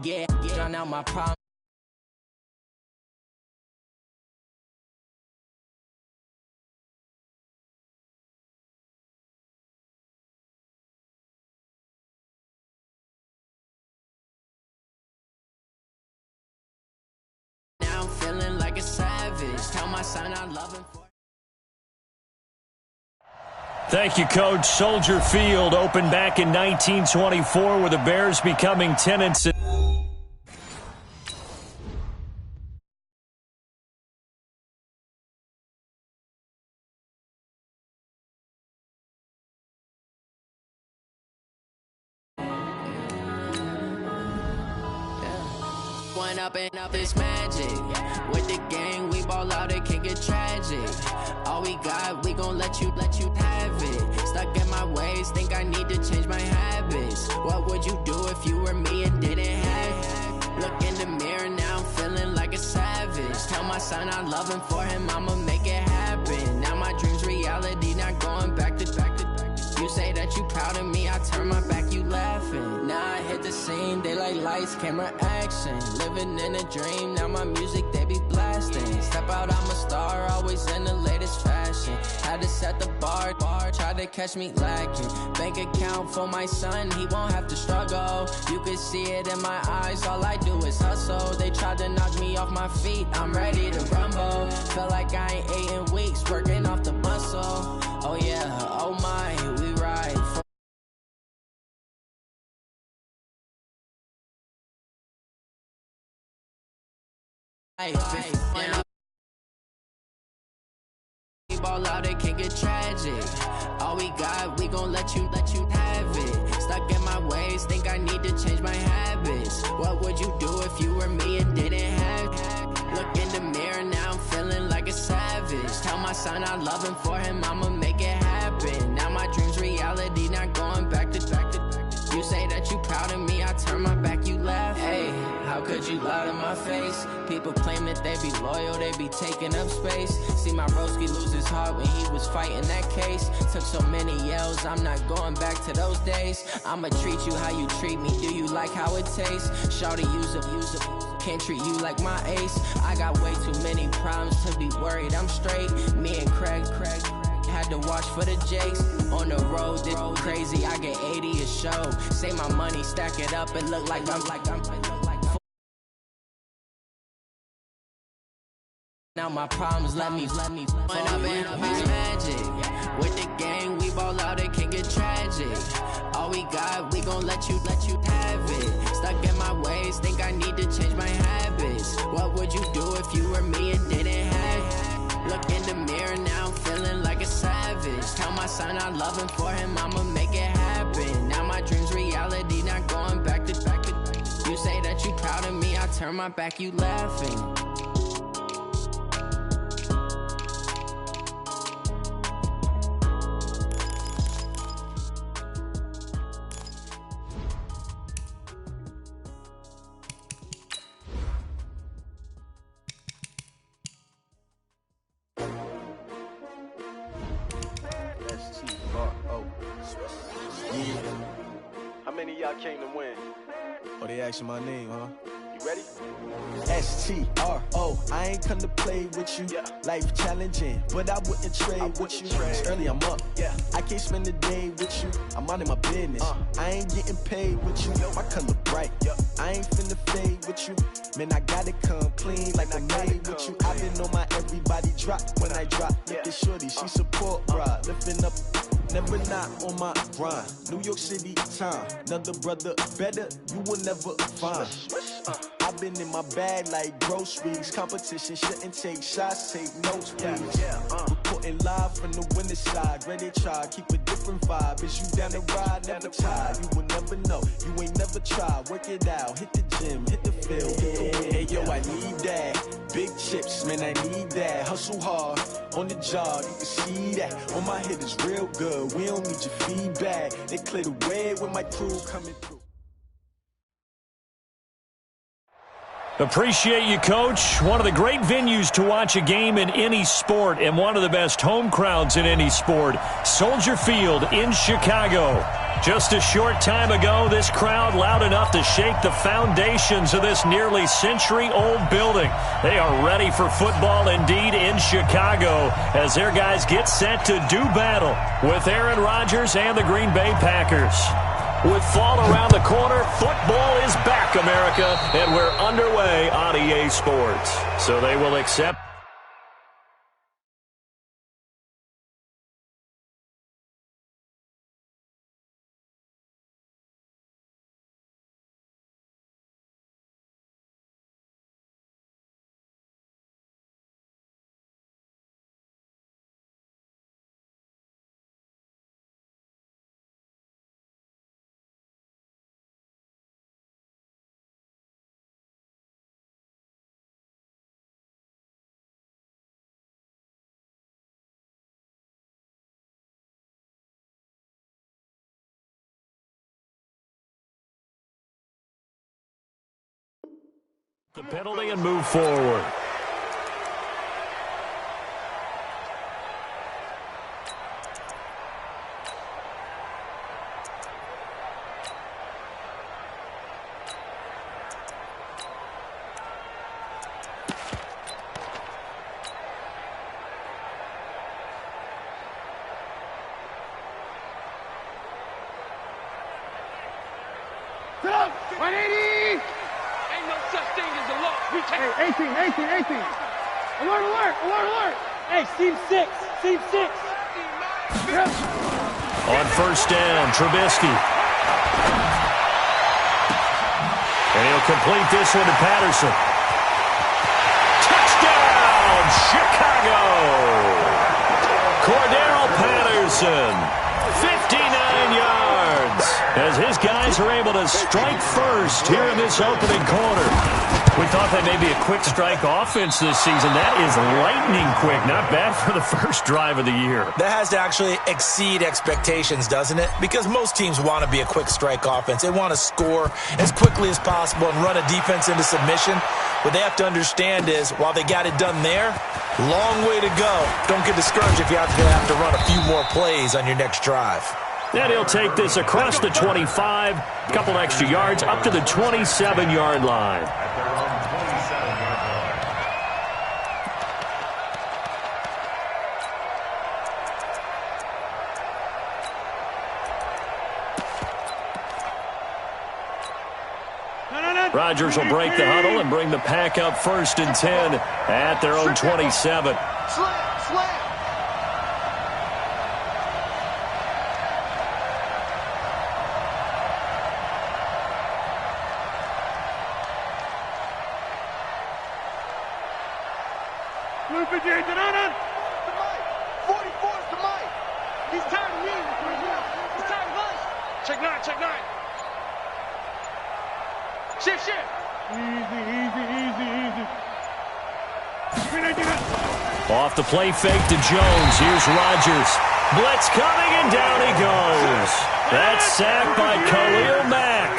Yeah, drown out my problem. Now I'm feeling like a savage. Tell my son I love him for. Thank you, Coach. Soldier Field opened back in 1924 with the Bears becoming 10-6. One up and up is magic. With the gang, we ball out, it can get tragic. All we got, we gon' let you have it. Stuck in my ways, think I need to change my habits. What would you do if you were me and didn't have it? Look in the mirror, now I'm feeling like a savage. Tell my son I love him, for him I'ma make it happen. Now my dream's reality, not going back to. You say that you proud of me, I turn my back, you laughing. Now I hit the scene, they like lights, camera, action. Living in a dream, now my music, they be blasting. Step out, I'm a star, always in the latest fashion. Had to set the bar, try to catch me lacking. Bank account for my son, he won't have to struggle. You can see it in my eyes, all I do is hustle. They tried to knock me off my feet, I'm ready to rumble. Felt like I ain't ate in weeks, working off the muscle. Oh yeah, oh my, we ride. We ball out, it can get tragic. All we got, we gon' let you have it. Stuck in my ways, think I need to change my habits. What would you do if you were me and didn't have it? Look in the mirror, now I'm feeling like a savage. Tell my son I love him, for him I'ma make it happen. Now my dream's reality, not going back to. You say that you proud of me, I turn my back, you laugh. Hey, how could you lie to my face? People claim that they be loyal, they be taking up space. See my broski lose his heart when he was fighting that case. Took so many yells, I'm not going back to those days. I'ma treat you how you treat me, do you like how it tastes? Shawty, use up, can't treat you like my ace. I got way too many problems to be worried, I'm straight. Me and Craig had to watch for the Jakes. On the road, this crazy, I get 80 a show. Say my money, stack it up, and look like I'm now my problems let me When up and up is magic. With the gang, we ball out, it can get tragic. All we got, we gon' let you have it. Stuck in my ways, think I need to change my habits. What would you do if you were me and didn't have it? Look in the mirror, now I'm feeling like a savage. Tell my son I love him, for him I'ma make it happen. Now my dream's reality, not going back to. You say that you proud of me, I turn my back, you laughing. How many of y'all came to win? Oh, they asking my name, huh? You ready? S-T-R-O, I ain't come to play with you. Life challenging, but I wouldn't trade with you. It's early, I'm up. I can't spend the day with you. I'm out of my business. I ain't getting paid with you. My color bright. I ain't finna fade with you. Man, I gotta come clean like I made with you. I been on my everybody drop when I drop. Look at shorty, she support, bruh. Lifting up, never not on my grind. New York City time, another brother better, you will never find. I've been in my bag like groceries. Competition shouldn't take shots, take notes, please. Reporting live from the winter side. Ready to try, keep a different vibe. Is you down the ride, never tired. You will never know, you ain't never tried. Work it out, hit the gym, hit the field, hit the hey yo, I need that. Big chips, man, I need that. Hustle hard, on the job, you can see that. On my head is real good, we don't need your feedback. They clear the way with my crew coming through. Appreciate you, Coach. One of the great venues to watch a game in any sport and one of the best home crowds in any sport. Soldier Field in Chicago. Just a short time ago, this crowd loud enough to shake the foundations of this nearly century-old building. They are ready for football indeed in Chicago as their guys get set to do battle with Aaron Rodgers and the Green Bay Packers. With fall around the corner, football is back, America, and we're underway on EA Sports. So they will accept. The penalty and move forward. Hey, 18. Alert, alert, alert, alert. Hey, seam 6. Yep. On first down, Trubisky. And he'll complete this one to Patterson. Touchdown, Chicago! Cordero Patterson. 59 yards as his guys are able to strike first here in this opening quarter. We thought that may be a quick strike offense this season. That is lightning quick. Not bad for the first drive of the year. That has to actually exceed expectations, doesn't it? Because most teams want to be a quick strike offense. They want to score as quickly as possible and run a defense into submission. What they have to understand is, while they got it done there, long way to go. Don't get discouraged if you have to run a few more plays on your next drive. And he'll take this across the 25, a couple extra yards, up to the 27-yard line. Rodgers will break the huddle and bring the pack up 1st and 10 at their own 27. Slam. Move it, Jason. To Mike. 44's to Mike. He's tired of me. He's tired of us. Check 9. Shift. Easy. Off the play fake to Jones. Here's Rodgers. Blitz coming, and down he goes. That's sacked by Khalil Mack.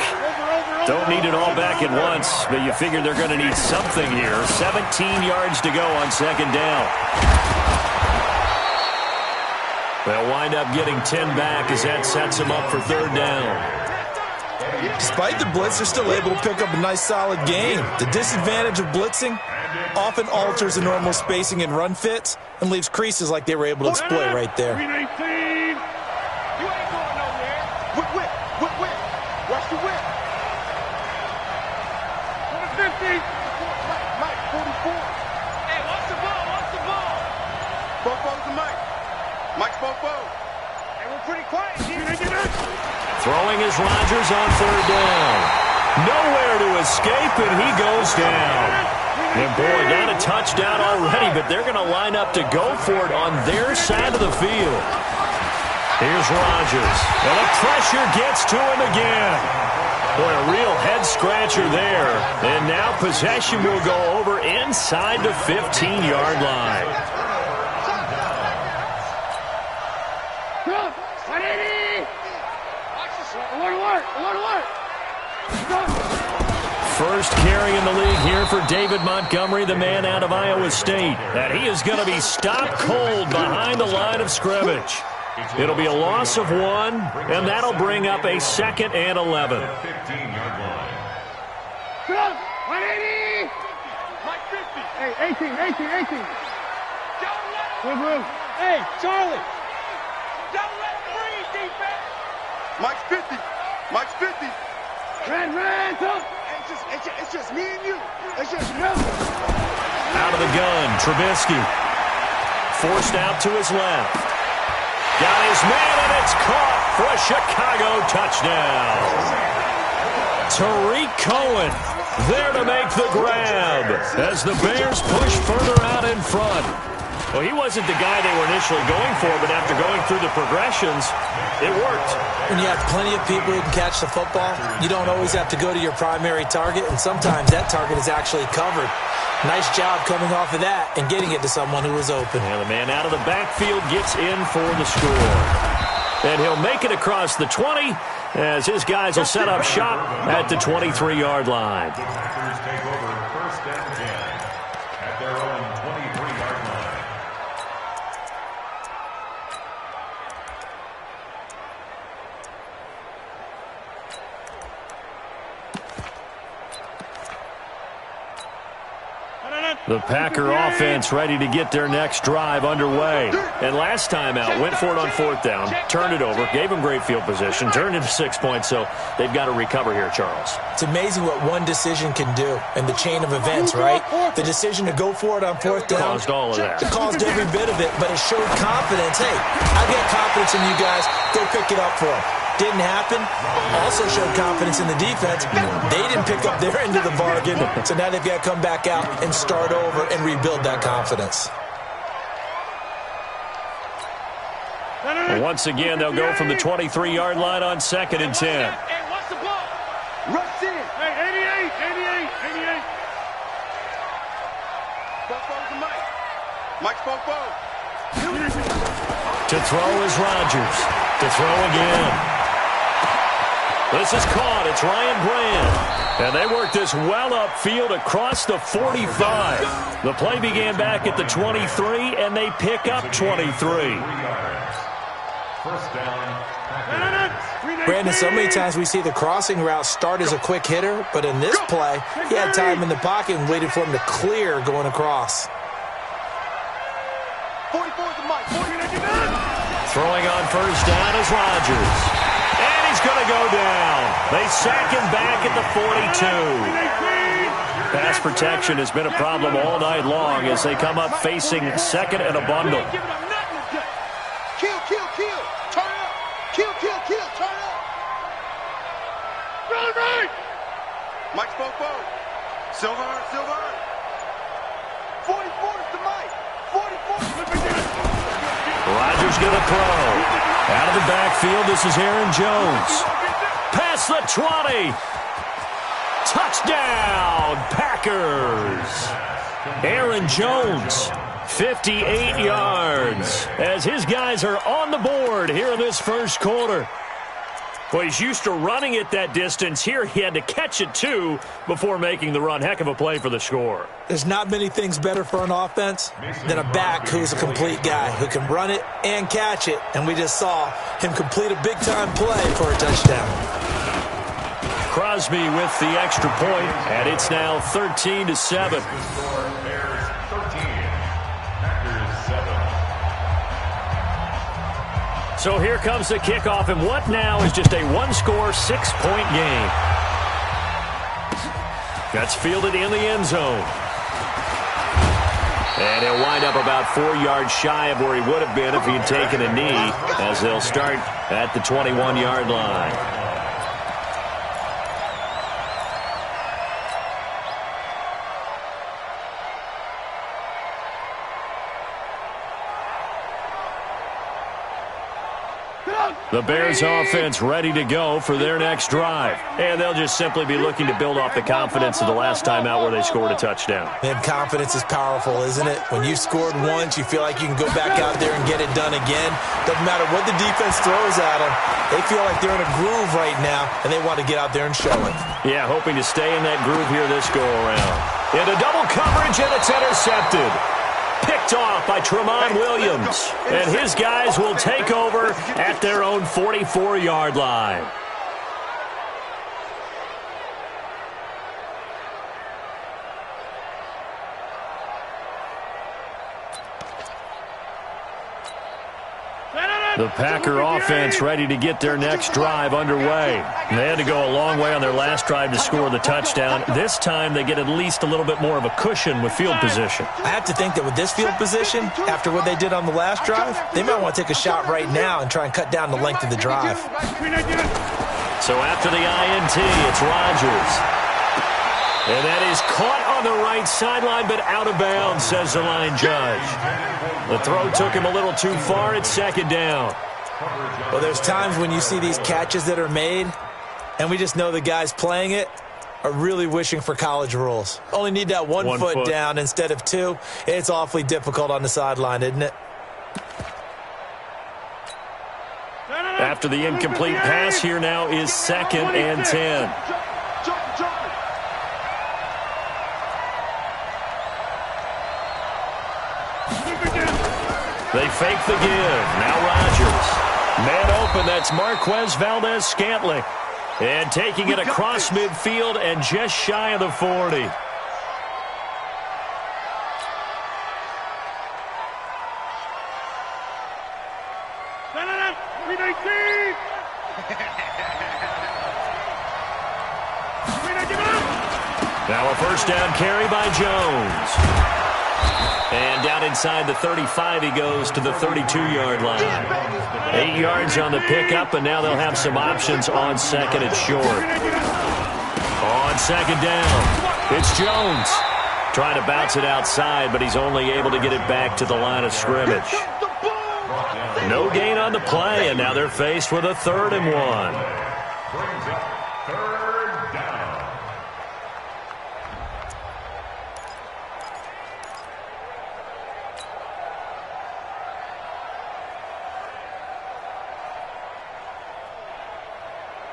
Don't need it all back at once, but you figure they're going to need something here. 17 yards to go on 2nd down. They'll wind up getting 10 back as that sets them up for 3rd down. Despite the blitz, they're still able to pick up a nice, solid gain. The disadvantage of blitzing often alters the normal spacing and run fits and leaves creases like they were able to exploit right there. 319. You ain't going nowhere. Whip. Watch the whip. 50. Mike, 44. Hey, watch the ball. Bofo's to Mike. Mike's Bofo. Hey, we're pretty quiet here. Throwing is Rodgers on 3rd down. Nowhere to escape, and he goes down. And boy, got a touchdown already, but they're going to line up to go for it on their side of the field. Here's Rodgers, and the pressure gets to him again. Boy, a real head-scratcher there. And now possession will go over inside the 15-yard line. First carry in the league here for David Montgomery, the man out of Iowa State. And he is going to be stopped cold behind the line of scrimmage. It'll be a loss of 1, and that'll bring up a 2nd and 11. 15-yard line. 180! Mike 50. Hey, 18. Good move. Hey, Charlie. Don't let him breathe, defense. Mike's 50. Mike's 50. Ran, up. It's just me and you. It's just you. Out of the gun, Trubisky. Forced out to his left. Got his man, and it's caught for a Chicago touchdown. Tariq Cohen there to make the grab as the Bears push further out in front. Well, he wasn't the guy they were initially going for, but after going through the progressions, it worked. When you have plenty of people who can catch the football, you don't always have to go to your primary target, and sometimes that target is actually covered. Nice job coming off of that and getting it to someone who was open. And the man out of the backfield gets in for the score. And he'll make it across the 20 as his guys will set up shop at the 23-yard line. The Packers take over 1st and 10 at their own 23-yard line. The Packer offense ready to get their next drive underway. And last time out, went for it on 4th down, turned it over, gave them great field position, turned into 6 points, so they've got to recover here, Charles. It's amazing what one decision can do in the chain of events, right? The decision to go for it on 4th down. Caused all of that. It caused every bit of it, but it showed confidence. Hey, I get confidence in you guys. Go pick it up for them. Didn't happen. Also showed confidence in the defense. They didn't pick up their end of the bargain, so now they've got to come back out and start over and rebuild that confidence. And once again, they'll go from the 23-yard line on 2nd and 10. Hey, what's the ball? Rush in. Hey, 88. Fofo to Mike. Mike's Fofo. To throw is Rodgers. To throw again. This is caught. It's Ryan Brand. And they work this well upfield across the 45. The play began back at the 23, and they pick up 23. 3 yards. 1st down. Packers. Brandon, so many times we see the crossing route start as a quick hitter, but in this play, he had time in the pocket and waited for him to clear going across. 44 to Mike. 40. Throwing on 1st down is Rodgers. And he's going to go down. They sack him back at the 42. Pass protection has been a problem all night long as they come up facing 2nd and a bundle. Kill. Turn up. Kill. Turn up. Run right. Mike's Fofo. Silver. 44 to Mike. 44. Rodgers going to throw. Out of the backfield, this is Aaron Jones. Past the 20. Touchdown, Packers. Aaron Jones, 58 yards, as his guys are on the board here in this first quarter. Well, he's used to running it that distance. Here he had to catch it, too, before making the run. Heck of a play for the score. There's not many things better for an offense than a back who's a complete guy who can run it and catch it. And we just saw him complete a big-time play for a touchdown. Crosby with the extra point, and it's now 13-7. So here comes the kickoff, and what now is just a one-score, 6-point game. That's fielded in the end zone. And he'll wind up about 4 yards shy of where he would have been if he had taken a knee, as they'll start at the 21-yard line. The Bears offense ready to go for their next drive. And they'll just simply be looking to build off the confidence of the last time out where they scored a touchdown. And confidence is powerful, isn't it? When you've scored once, you feel like you can go back out there and get it done again. Doesn't matter what the defense throws at them. They feel like they're in a groove right now, and they want to get out there and show it. Yeah, hoping to stay in that groove here this go-around. Into double coverage, and it's intercepted. Picked off by Tramon Williams. And his guys will take over at their own 44-yard line. The Packer offense ready to get their next drive underway. They had to go a long way on their last drive to score the touchdown. This time they get at least a little bit more of a cushion with field position. I have to think that with this field position, after what they did on the last drive, they might want to take a shot right now and try and cut down the length of the drive. So after the INT, it's Rodgers. And that is caught on the right sideline, but out of bounds, says the line judge. The throw took him a little too far. It's second down. Well, there's times when you see these catches that are made, and we just know the guys playing it are really wishing for college rules. Only need that one foot down instead of two. It's awfully difficult on the sideline, isn't it? After the incomplete pass, here now is 2nd and 10. They fake the give. Now Rodgers. Man open, that's Marquez Valdez-Scantling. And taking it across midfield and just shy of the 40. Now a first down carry by Jones. And down inside the 35, he goes to the 32-yard line. 8 yards on the pickup, and now they'll have some options on second and short. On second down, it's Jones. Trying to bounce it outside, but he's only able to get it back to the line of scrimmage. No gain on the play, and now they're faced with a 3rd and 1.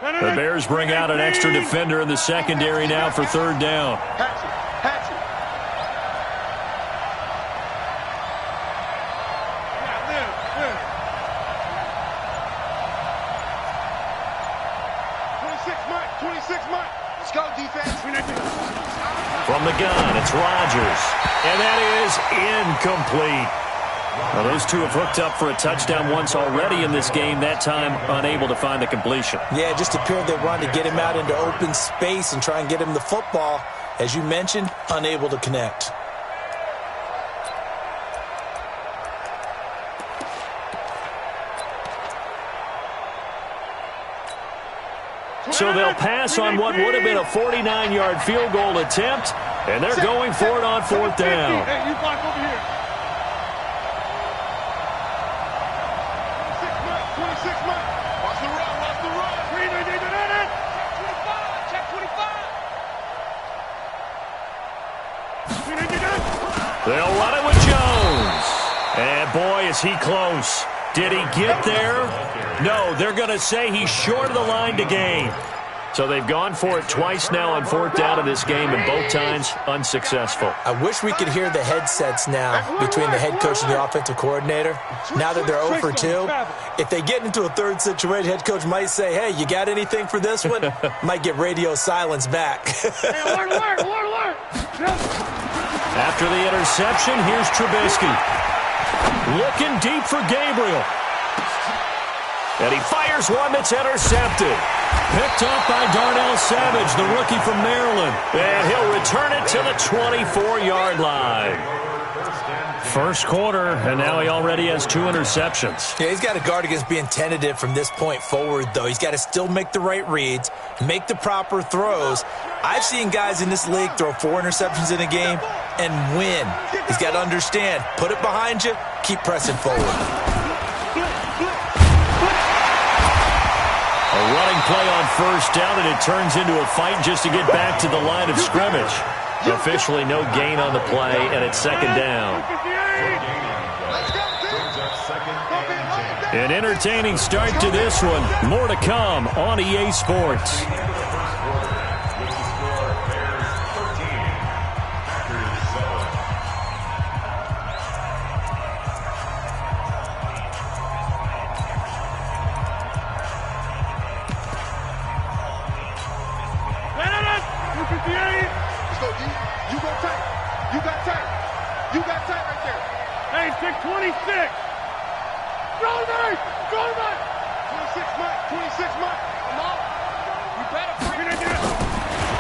The Bears bring out an extra defender in the secondary now for 3rd down. Let's go, defense. From the gun, it's Rodgers. And that is incomplete. Well, those two have hooked up for a touchdown once already in this game, that time unable to find the completion. Yeah, it just appeared they wanted to get him out into open space and try and get him the football. As you mentioned, unable to connect. So they'll pass on what would have been a 49-yard field goal attempt, and they're going for it on 4th down. Hey, you block over here. 26 Mike. Watch the run, watch the run. Check 25. They'll run it with Jones. And boy, is he close. Did he get there? No, they're going to say he's short of the line to gain. So they've gone for it twice now on 4th down in this game, and both times unsuccessful. I wish we could hear the headsets now between the head coach and the offensive coordinator. Now that they're 0 for 2, if they get into a third situation, head coach might say, hey, you got anything for this one? Might get radio silence back. Alert. After the interception, here's Trubisky. Looking deep for Gabriel. And he fires one that's intercepted. Picked off by Darnell Savage, the rookie from Maryland. And he'll return it to the 24-yard line. First quarter, and now he already has 2 interceptions. Yeah, he's got to guard against being tentative from this point forward, though. He's got to still make the right reads, make the proper throws. I've seen guys in this league throw 4 interceptions in a game and win. He's got to understand, put it behind you, keep pressing forward. A running play on first down, and it turns into a fight just to get back to the line of scrimmage. Officially no gain on the play, and it's second down. An entertaining start to this one. More to come on EA Sports. You got tight. You got tight. You got tight right there. Hey, 626. Strong right. Strong right. 26 Mike. 26 Mike. Come on. You better bring it in.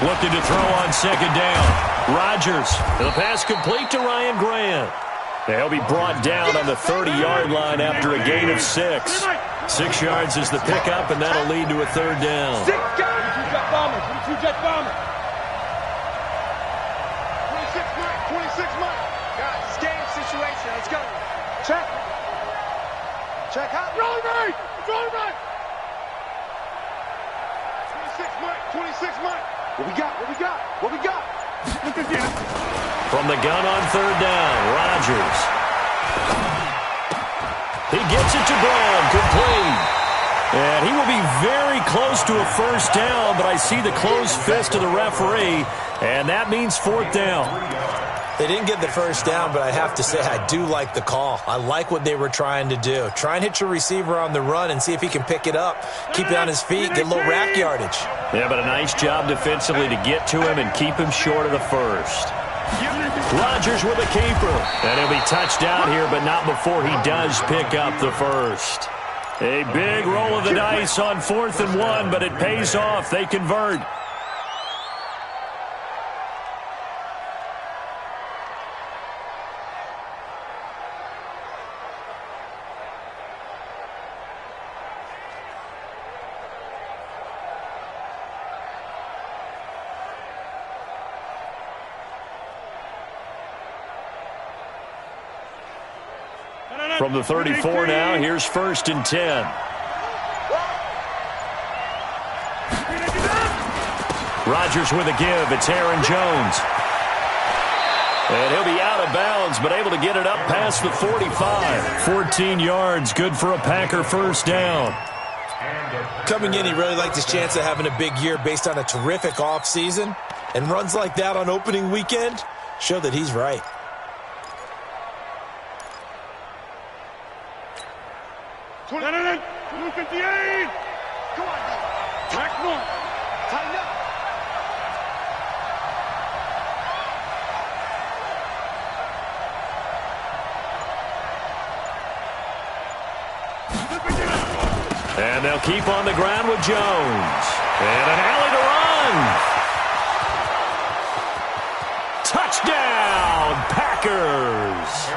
Looking to throw on second down. Rodgers. The pass complete to Ryan Grant. He'll be brought down on the 30-yard line after a gain of 6. 6 yards is the pickup, and that'll lead to a third down. 6 guys. 2 jet bombers. 2 jet bombers. 26 Mike. Guys, it's game situation. Let's go. Check. Check out. Roll right. Roll right. 26 Mike. 26 Mike. What we got? What we got? What we got? Look at this. From the gun on third down, Rodgers. He gets it to Brown, complete. And he will be very close to a first down, but I see the closed fist of the referee, and that means fourth down. They didn't get the first down, but I have to say I do like the call. I like what they were trying to do. Try and hit your receiver on the run and see if he can pick it up. Keep it on his feet, get a little rack yardage. Yeah, but a nice job defensively to get to him and keep him short of the first. Rodgers with a keeper. And he'll be touched out here, but not before he does pick up the first. A big roll of the dice on 4th and 1, but it pays off. They convert. From the 34 now, here's 1st and 10. Rodgers with a give. It's Aaron Jones. And he'll be out of bounds, but able to get it up past the 45. 14 yards, good for a Packer first down. Coming in, he really liked his chance of having a big year based on a terrific offseason. And runs like that on opening weekend show that he's right. Come on, Come on, tackle him. Tighten up. And they'll keep on the ground with Jones. And an alley to run. Touchdown, Packers.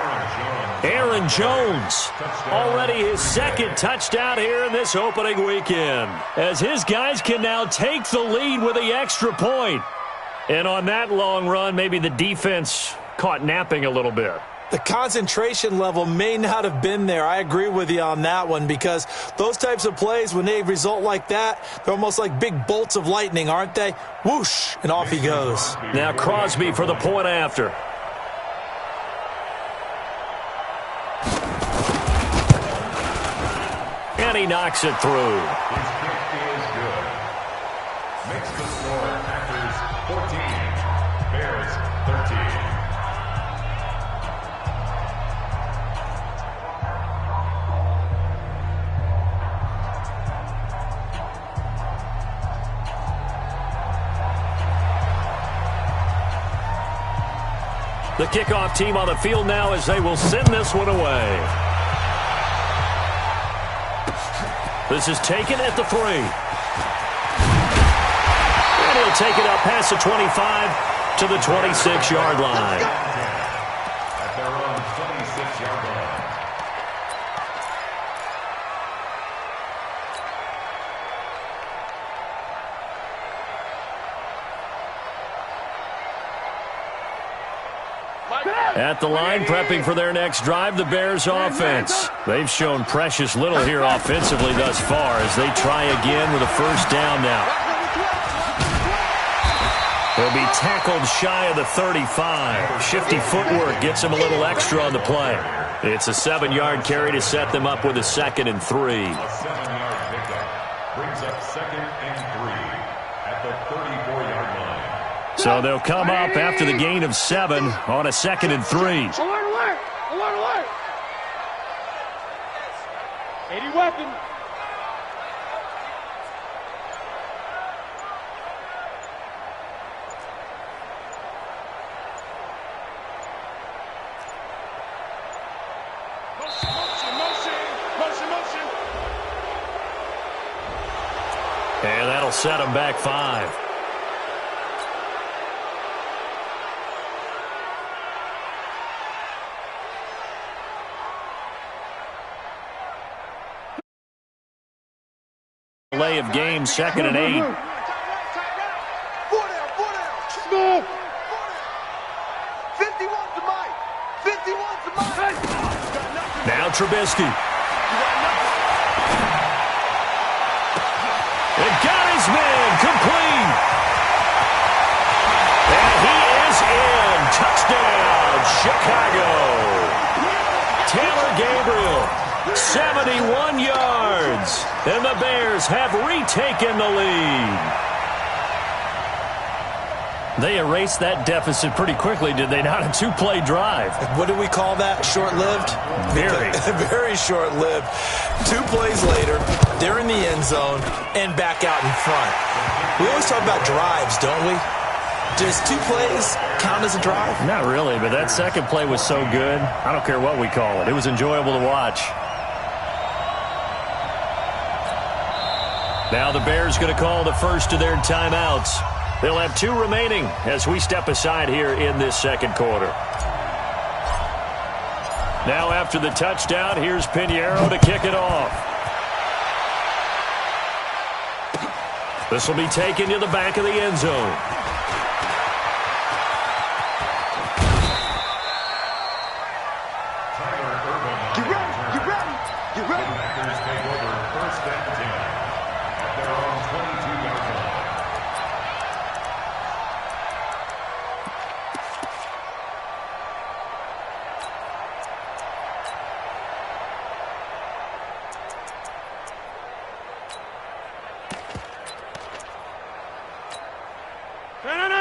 Aaron Jones, already his second touchdown here in this opening weekend, as his guys can now take the lead with the extra point. And on that long run, maybe the defense caught napping a little bit. The concentration level may not have been there. I agree with you on that one, because those types of plays, when they result like that, they're almost like big bolts of lightning, aren't they? Whoosh, and off he goes. Now Crosby for the point after. And he knocks it through. His kick is good. Makes the score Packers 14, Bears 13. The kickoff team on the field now as they will send this one away. This is taken at the 3. And he'll take it up past the 25 to the 26-yard line. At their own 26-yard line. At the line, prepping for their next drive, the Bears offense. They've shown precious little here offensively thus far as they try again with a first down now. He'll be tackled shy of the 35. Shifty footwork gets him a little extra on the play. It's a 7-yard carry to set them up with a 2nd and 3. A 7-yard pickup brings up 2nd and 3 at the 34-yard line. So they'll come up after the gain of 7 on a 2nd and 3. Alert, alert! Alert, alert! 80 weapon. And that'll set them back 5. Delay of game, 2nd and 8. 4 down. 51 to Mike. 51 to Mike. Now Trubisky. It got his man complete. And he is in. Touchdown, Chicago. Taylor Gabriel, 71 yards. And the Bears have retaken the lead. They erased that deficit pretty quickly, did they not? A 2-play drive. What do we call that? Short-lived? Very. Very short-lived. 2 plays later, they're in the end zone and back out in front. We always talk about drives, don't we? Does 2 plays count as a drive? Not really, but that second play was so good. I don't care what we call it. It was enjoyable to watch. Now the Bears going to call the first of their timeouts. They'll have 2 remaining as we step aside here in this second quarter. Now after the touchdown, here's Pinheiro to kick it off. This will be taken to the back of the end zone. Get ready, get ready, get ready. The Packers take over 1st and 10 at their own 22-yard line.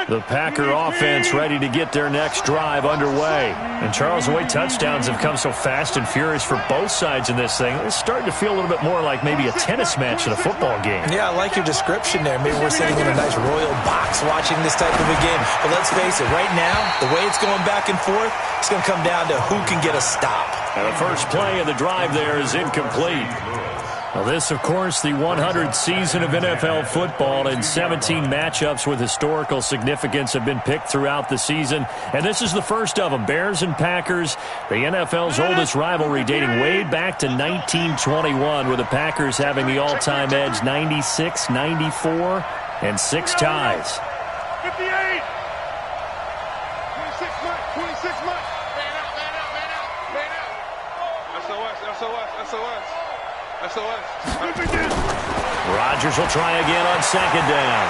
The Packer offense ready to get their next drive underway. And Charles, the way touchdowns have come so fast and furious for both sides in this thing, it's starting to feel a little bit more like maybe a tennis match than a football game. Yeah, I like your description there. Maybe we're sitting in a nice royal box watching this type of a game. But let's face it, right now, the way it's going back and forth, it's going to come down to who can get a stop. And the first play of the drive there is incomplete. Well, this, of course, the 100th season of NFL football, and 17 matchups with historical significance have been picked throughout the season. And this is the first of them, Bears and Packers, the NFL's oldest rivalry dating way back to 1921, with the Packers having the all-time edge 96, 94, and 6 ties. 58. 26 months, 26 months. Man out, man out, man out, man out. SOS, SOS, SOS. SOS. Rodgers will try again on 2nd down.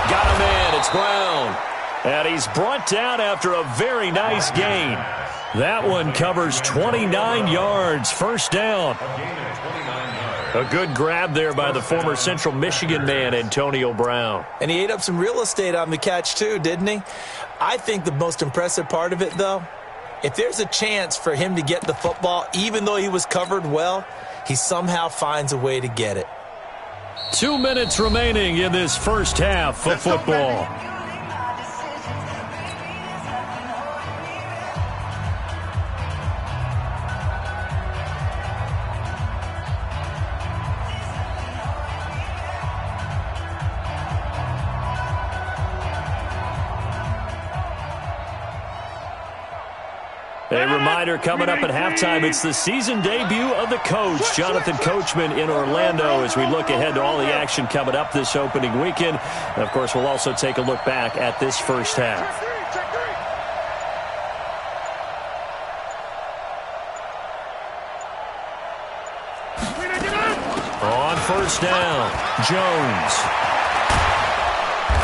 Got him in. It's Brown. And he's brought down after a very nice gain. That one covers 29 yards. First down. A good grab there by the former Central Michigan man, Antonio Brown. And he ate up some real estate on the catch too, didn't he? I think the most impressive part of it, though, if there's a chance for him to get the football, even though he was covered well, he somehow finds a way to get it. 2 minutes remaining in this first half of football. A reminder coming up at halftime, it's the season debut of the coach, Jonathan Coachman, in Orlando, as we look ahead to all the action coming up this opening weekend. And of course, we'll also take a look back at this first half. On first down, Jones.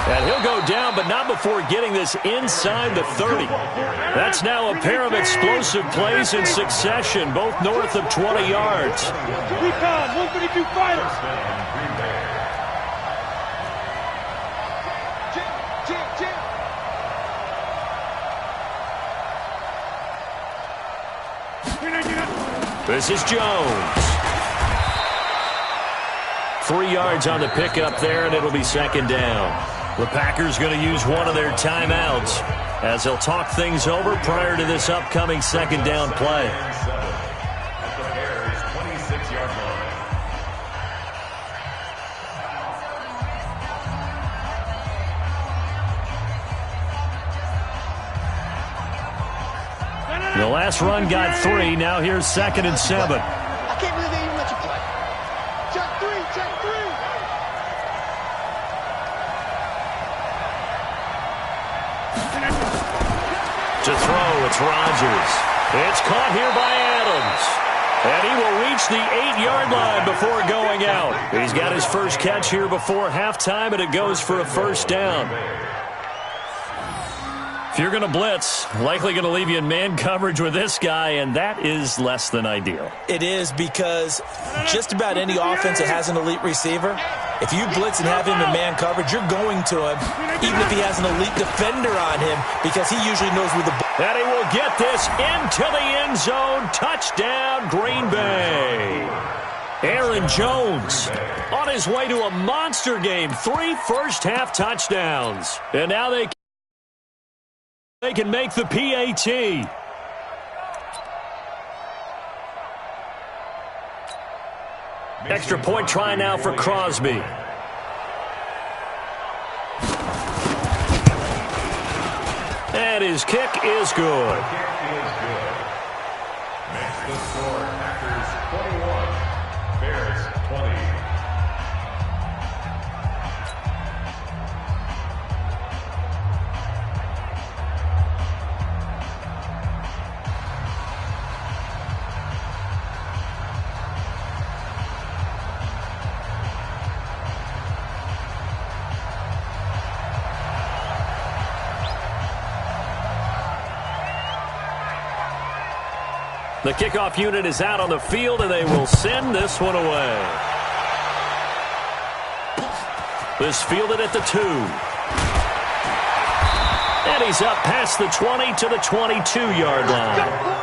And he'll go down, but not before getting this inside the 30. That's now a pair of explosive plays in succession, both north of 20 yards. Recon, 132 fighters. This is Jones. 3 yards on the pickup there, and it'll be second down. The Packers going to use one of their timeouts as they'll talk things over prior to this upcoming second down play. At the Bears' 26-yard line. The last run got 3. Now here's 2nd and 7. I can't believe they even let you play. Check 3, check 3. To throw, it's Rodgers. It's caught here by Adams. And he will reach the 8-yard line before going out. He's got his first catch here before halftime, and it goes for a first down. If you're going to blitz, likely going to leave you in man coverage with this guy, and that is less than ideal. It is, because just about any offense that has an elite receiver, if you blitz and have him in man coverage, you're going to him, even if he has an elite defender on him, because he usually knows where the ball. And he will get this into the end zone. Touchdown, Green Bay. Aaron Jones on his way to a monster game. 3 first-half touchdowns. And now they can make the PAT. Extra point try now for Crosby. And his kick is good. Makes the score Packers 21, Bears 20. The kickoff unit is out on the field, and they will send this one away. This fielded at the 2. And he's up past the 20 to the 22-yard line.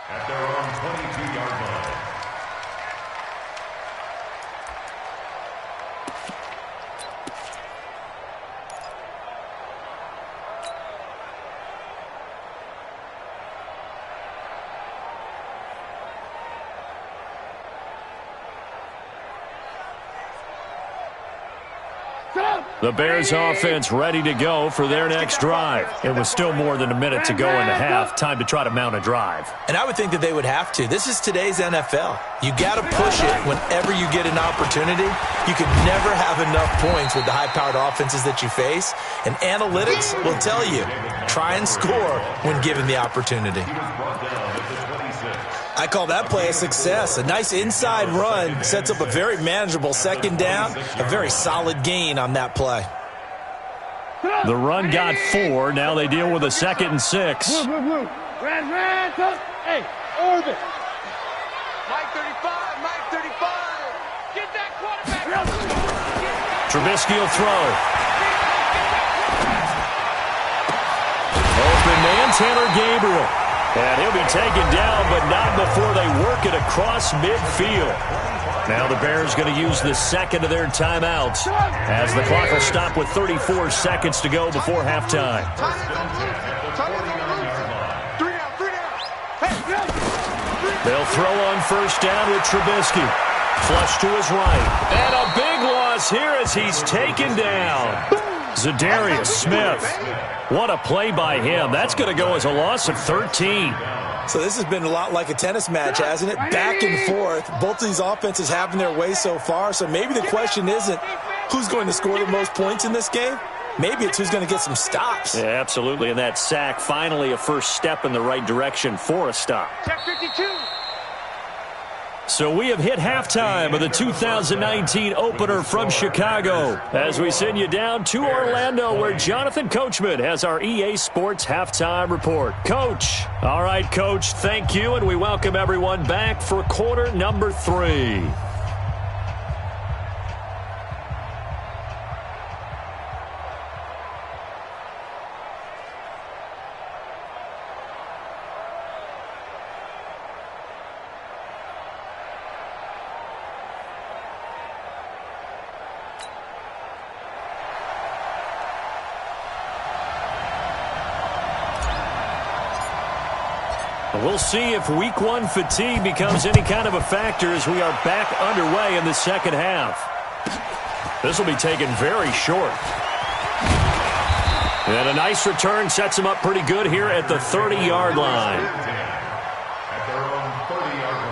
At their own 22-yard line. The Bears offense ready to go for their next drive. It was still more than a minute to go in the half. Time to try to mount a drive. And I would think that they would have to. This is today's NFL. You got to push it whenever you get an opportunity. You can never have enough points with the high-powered offenses that you face. And analytics will tell you, try and score when given the opportunity. He was brought down at the 26. I I call that play a success. A nice inside run sets up a very manageable second down, a very solid gain on that play. The run got 4. Now they deal with a 2nd and 6. Blue. Red, hey, orbit. Mike 35, Mike 35. Get that quarterback. Trubisky will throw. Open man, Taylor Gabriel. And he'll be taken down, but not before they work it across midfield. Now the Bears going to use the second of their timeouts as the clock will stop with 34 seconds to go before halftime. They'll throw on first down with Trubisky. Flush to his right. And a big loss here as he's taken down. Zadarius Smith. What a play by him. That's going to go as a loss of 13. So this has been a lot like a tennis match, hasn't it? Back and forth. Both of these offenses having their way so far. So maybe the question isn't who's going to score the most points in this game. Maybe it's who's going to get some stops. Yeah, absolutely. And that sack, finally a first step in the right direction for a stop. Check 52. So we have hit halftime of the 2019 opener from Chicago as we send you down to Orlando where Jonathan Coachman has our EA Sports halftime report. Coach. All right, Coach, thank you, and we welcome everyone back for quarter number 3. We'll see if week 1 fatigue becomes any kind of a factor as we are back underway in the second half. This will be taken very short. And a nice return sets him up pretty good here at the 30-yard line. At their own 30-yard line.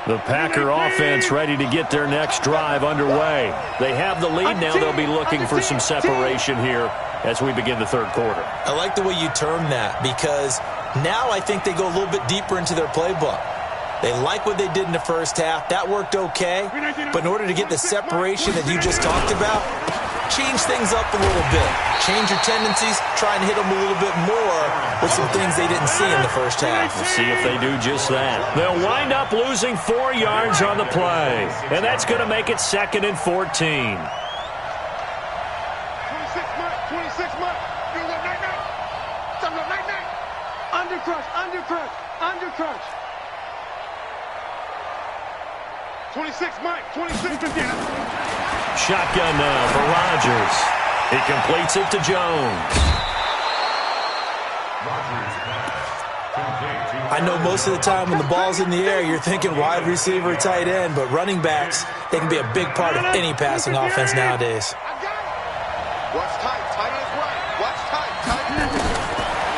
The Packer offense ready to get their next drive underway. They have the lead now. They'll be looking for some separation here as we begin the third quarter. I like the way you term that because now I think they go a little bit deeper into their playbook. They like what they did in the first half. That worked okay. But in order to get the separation that you just talked about, change things up a little bit. Change your tendencies. Try and hit them a little bit more with some things they didn't see in the first half. We'll see if they do just that. They'll wind up losing 4 yards on the play. And that's going to make it 2nd and 14. 26 months. You go night-night. Some go night-night. Undercrush. 26 Mike. 26 again. Shotgun now for Rodgers. He completes it to Jones. I know most of the time when the ball's in the air, you're thinking wide receiver, tight end, but running backs, they can be a big part of any passing offense nowadays. Watch tight. Tight is right. Watch tight.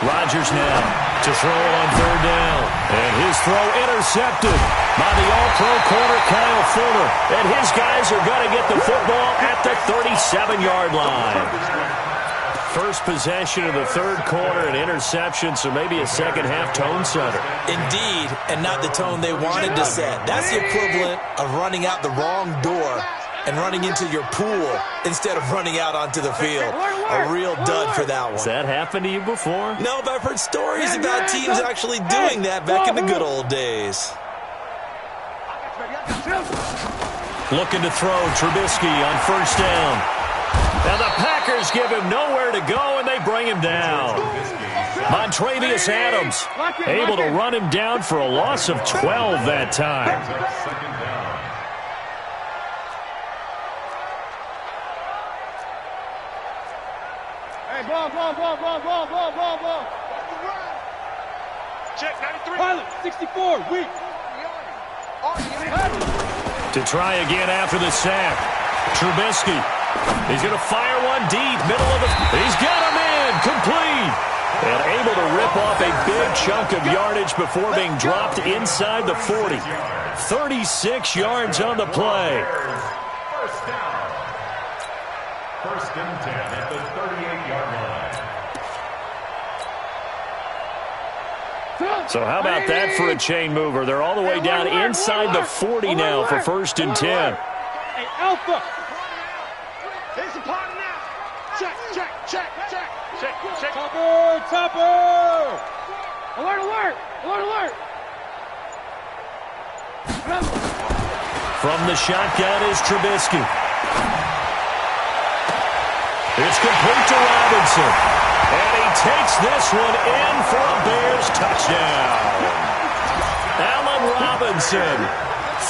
Rodgers now to throw it on third down. And his throw intercepted by the all-pro corner Kyle Fuller. And his guys are going to get the football at the 37-yard line. First possession of the third quarter, an interception, so maybe a second-half tone setter. Indeed, and not the tone they wanted to set. That's the equivalent of running out the wrong door and running into your pool instead of running out onto the field. A real dud for that one. Has that happened to you before? No, but I've heard stories about teams actually doing that back in the good old days. Looking to throw Trubisky on first down. Now the Packers give him nowhere to go, and they bring him down. Montravius Adams able to run him down for a loss of 12 that time. Hey, ball. Check 93. Pilot, 64, weak. To try again after the sack. Trubisky. He's going to fire one deep, middle of the... He's got him in, complete. And able to rip off a big chunk of yardage before being dropped inside the 40. 36 yards on the play. First down. First and 10 at the 38-yard line. So how about that for a chain mover? They're all the way down inside the 40 now for first and 10. Hey, Alpha. There's a partner now. Check. Topper. Alert. From the shotgun is Trubisky. It's complete to Robinson. And he takes this one in for a Bears touchdown. Allen Robinson,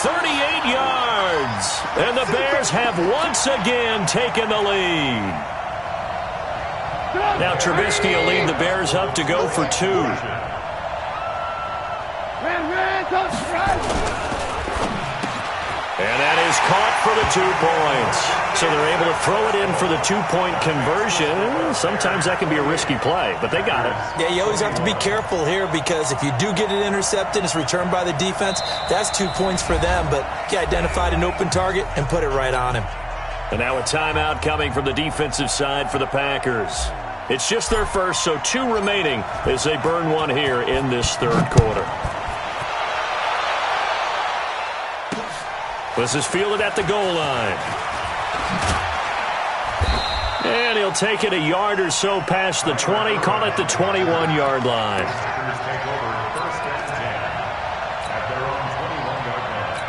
38 yards. And the Bears have once again taken the lead. Now Trubisky will lead the Bears up to go for 2. And that is caught for the 2 points. So they're able to throw it in for the 2-point conversion. Sometimes that can be a risky play, but they got it. Yeah, you always have to be careful here because if you do get it intercepted, it's returned by the defense, that's 2 points for them. But he identified an open target and put it right on him. And now a timeout coming from the defensive side for the Packers. It's just their first, so 2 remaining as they burn one here in this third quarter. This is fielded at the goal line. And he'll take it a yard or so past the 20, call it the 21-yard line. Packers take over first and 10 at their own 21-yard line.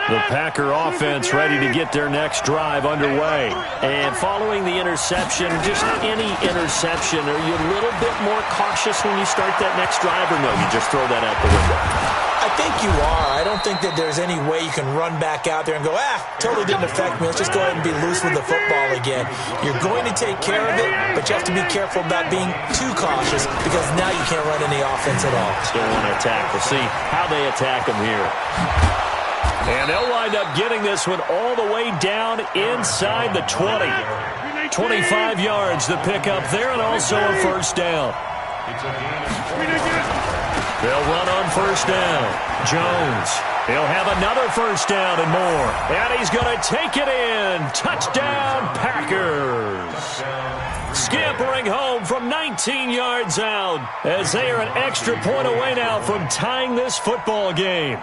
The Packer offense ready to get their next drive underway. And following the interception, just any interception, are you a little bit more cautious when you start that next drive, or no, you just throw that out the window? I think you are. I don't think that there's any way you can run back out there and go, totally didn't affect me. Let's just go ahead and be loose with the football again. You're going to take care of it, but you have to be careful about being too cautious because now you can't run any offense at all. Still want to attack. We'll see how they attack them here. And they'll wind up getting this one all the way down inside the 20. 25 yards to pick up there and also a first down. They'll run on first down. Jones. He'll have another first down and more. And he's going to take it in. Touchdown, Packers. Scampering home from 19 yards out as they are an extra point away now from tying this football game.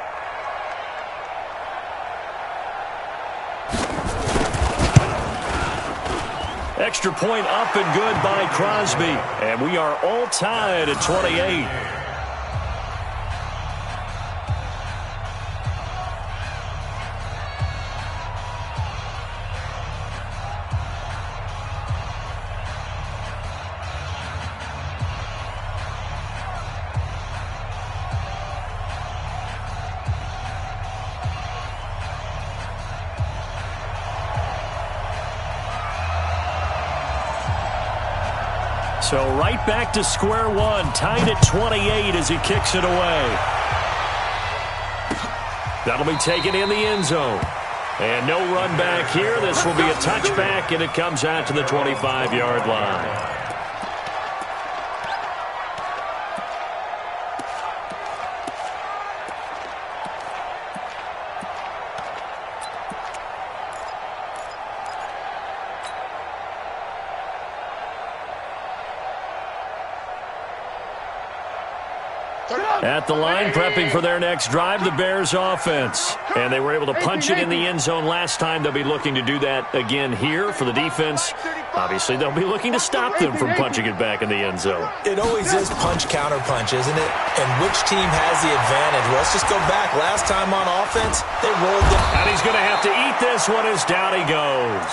Extra point up and good by Crosby. And we are all tied at 28. So right back to square one, tied at 28 as he kicks it away. That'll be taken in the end zone. And no run back here. This will be a touchback, and it comes out to the 25-yard line. At the line, prepping for their next drive, the Bears offense. And they were able to punch it in the end zone last time. They'll be looking to do that again here for the defense. Obviously, they'll be looking to stop them from punching it back in the end zone. It always is punch-counter-punch, isn't it? And which team has the advantage? Well, let's just go back. Last time on offense, they rolled them. And he's going to have to eat this one as down he goes.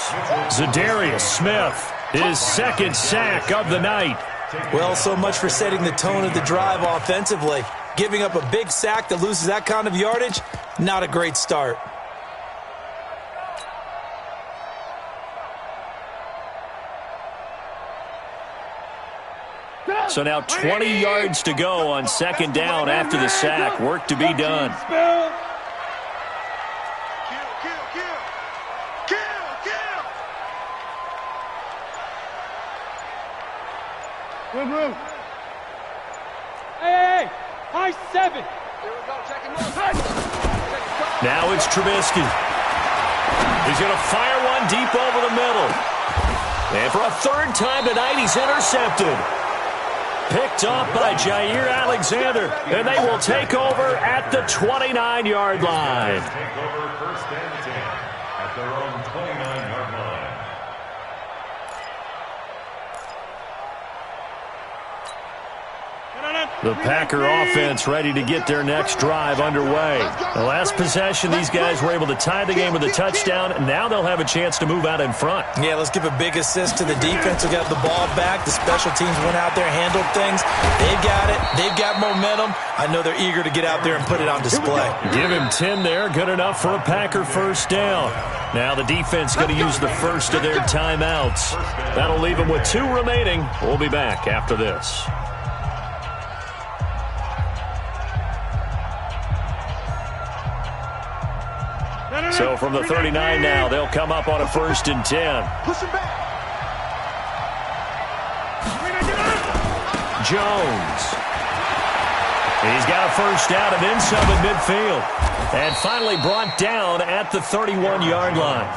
Zadarius Smith, his second sack of the night. Well, so much for setting the tone of the drive offensively. Giving up a big sack that loses that kind of yardage, not a great start. So now 20 yards to go on second down after the sack. Work to be done. Move. Hey, high 7. Here we go, checking more. Now it's Trubisky. He's going to fire one deep over the middle. And for a third time tonight, he's intercepted. Picked off by Jair Alexander. And they will take over at the 29-yard line. Take over first and 10 at their own 29-yard line. The Packer offense ready to get their next drive underway. The last possession, these guys were able to tie the game with a touchdown, and now they'll have a chance to move out in front. Yeah, let's give a big assist to the defense who got the ball back. The special teams went out there, handled things. They've got it. They've got momentum. I know they're eager to get out there and put it on display. Give him 10 there. Good enough for a Packer first down. Now the defense going to use the first of their timeouts. That'll leave them with 2 remaining. We'll be back after this. So from the 39 now, they'll come up on a first and 10. Jones. He's got a first down and then some at midfield. And finally brought down at the 31-yard line.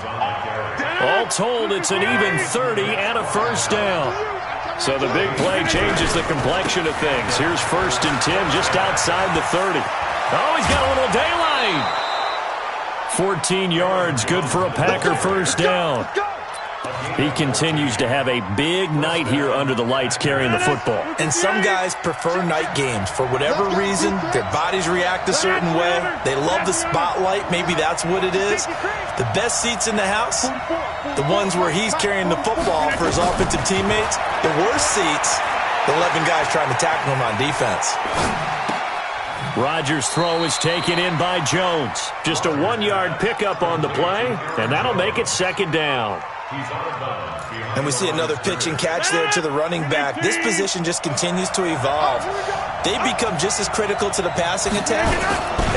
All told, it's an even 30 and a first down. So the big play changes the complexion of things. Here's first and 10 just outside the 30. Oh, he's got a little daylight. 14 yards, good for a Packer first down. He continues to have a big night here under the lights carrying the football. And some guys prefer night games. For whatever reason, their bodies react a certain way. They love the spotlight. Maybe that's what it is. The best seats in the house, the ones where he's carrying the football for his offensive teammates. The worst seats, the 11 guys trying to tackle him on defense. Rodgers' throw is taken in by Jones. Just a 1-yard pickup on the play, and that'll make it second down. And we see another pitch and catch there to the running back. This position just continues to evolve. They become just as critical to the passing attack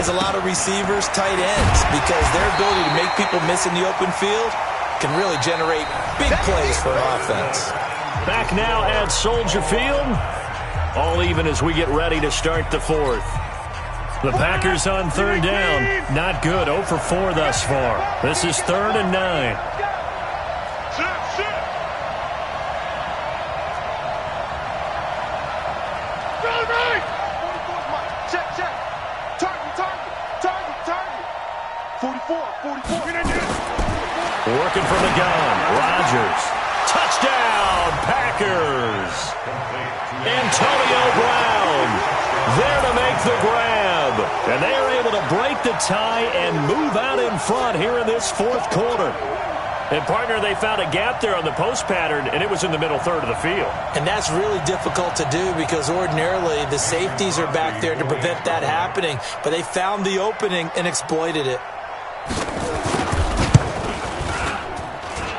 as a lot of receivers, tight ends, because their ability to make people miss in the open field can really generate big plays for an offense. Back now at Soldier Field. All even as we get ready to start the fourth. The Packers on third down. Not good. 0 for 4 thus far. This is 3rd and 9. Working from the gun. Rodgers. Touchdown, Packers. Antonio Brown there to make the grab. And they are able to break the tie and move out in front here in this fourth quarter. And, partner, they found a gap there on the post pattern, and it was in the middle third of the field. And that's really difficult to do because ordinarily the safeties are back there to prevent that happening. But they found the opening and exploited it.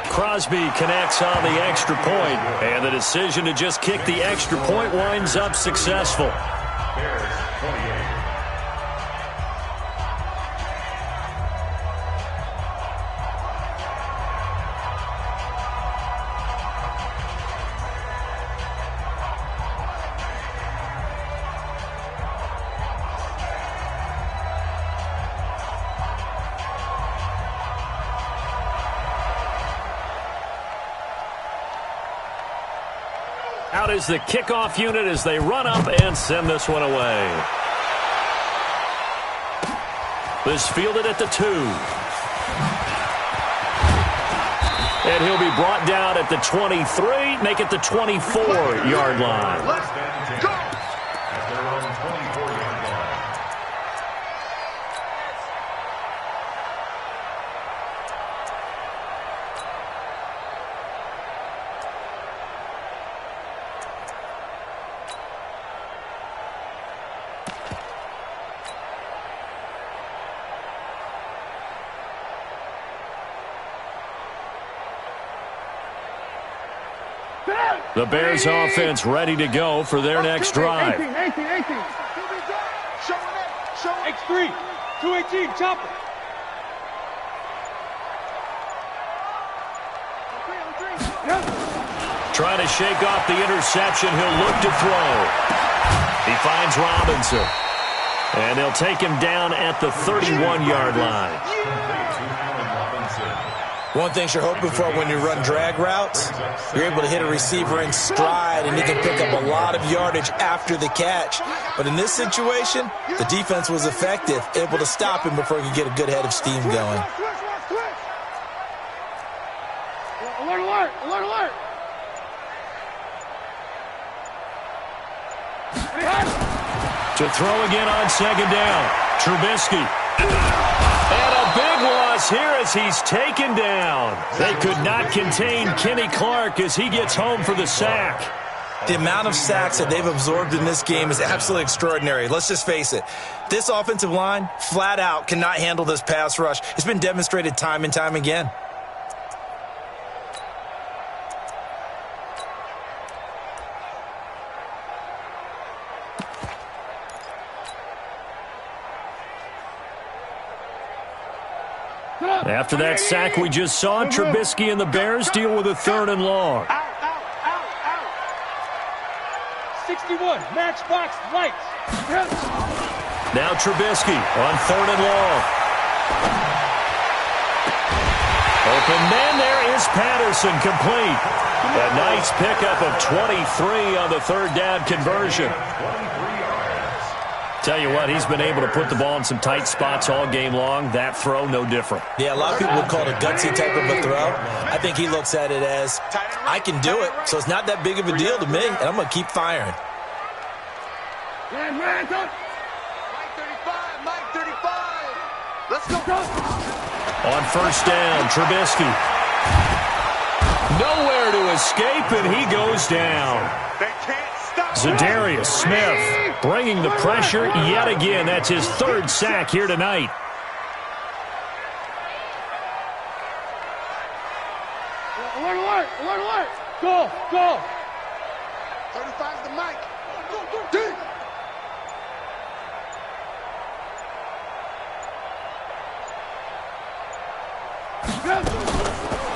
Crosby connects on the extra point, and the decision to just kick the extra point winds up successful. Bears 28. Out is the kickoff unit as they run up and send this one away. This fielded at the 2. And he'll be brought down at the 23, make it the 24-yard line. Less than 10 at their own 24-yard line. The Bears offense ready to go for their next drive. 18. X3, 218, chopper. Trying to shake off the interception. He'll look to throw. He finds Robinson. And they'll take him down at the 31-yard line. One thing you're hoping for when you run drag routes, you're able to hit a receiver in stride, and he can pick up a lot of yardage after the catch. But in this situation, the defense was effective, able to stop him before he could get a good head of steam going. Alert, alert, alert, alert. To throw again on second down. Trubisky. And a big loss here as he's taken down. They could not contain Kenny Clark as he gets home for the sack. The amount of sacks that they've absorbed in this game is absolutely extraordinary. Let's just face it. This offensive line, flat out, cannot handle this pass rush. It's been demonstrated time and time again. After that sack we just saw, Trubisky and the Bears deal with a 3rd and long. Out. 61, matchbox lights. Now Trubisky on 3rd and long. Open man, there is Patterson, complete. A nice pickup of 23 on the 3rd down conversion. Tell you what, he's been able to put the ball in some tight spots all game long. That throw, no different. Yeah, a lot of people would call it a gutsy type of a throw. I think he looks at it as, I can do it, so it's not that big of a deal to me, and I'm going to keep firing. Mike 35, Mike 35. Let's go. On 1st down, Trubisky. Nowhere to escape, and he goes down. They can't stop. Zadarius Smith bringing the pressure yet again. That's his 3rd sack here tonight. Alert, alert, alert, alert. Go. 35's the mic. Go, deep.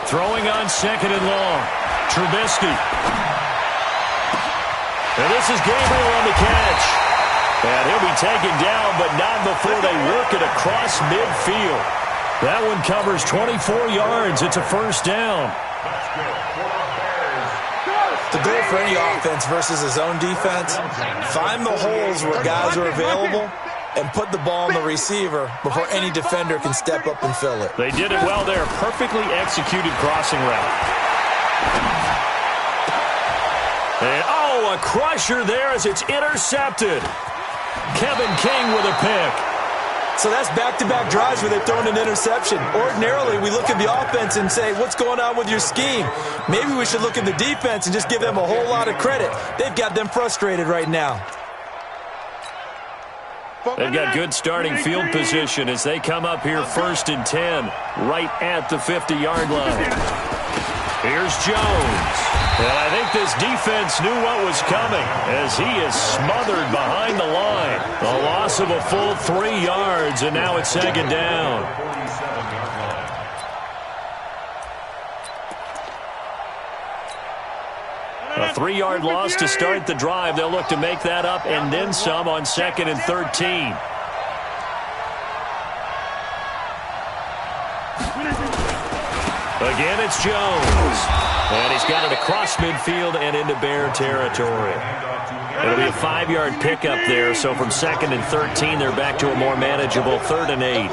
Throwing on 2nd and long. Trubisky. And this is Gabriel on the catch. And he'll be taken down, but not before they work it across midfield. That one covers 24 yards. It's a 1st down. The goal for any offense versus his own defense, find the holes where guys are available and put the ball on the receiver before any defender can step up and fill it. They did it well there. Perfectly executed crossing route. And, a crusher there as it's intercepted. Kevin King with a pick. So that's back-to-back drives where they've thrown an interception. Ordinarily, we look at the offense and say, what's going on with your scheme? Maybe we should look at the defense and just give them a whole lot of credit. They've got them frustrated right now. They've got good starting field position as they come up here 1st and 10, right at the 50-yard line. Here's Jones. And I think this defense knew what was coming as he is smothered behind the line. A loss of a full 3 yards, and now it's 2nd down. A 3-yard loss to start the drive. They'll look to make that up and then some on 2nd and 13. Again, it's Jones. And he's got it across midfield and into Bear territory. It'll be a 5-yard pickup there, so from 2nd and 13, they're back to a more manageable 3rd and 8.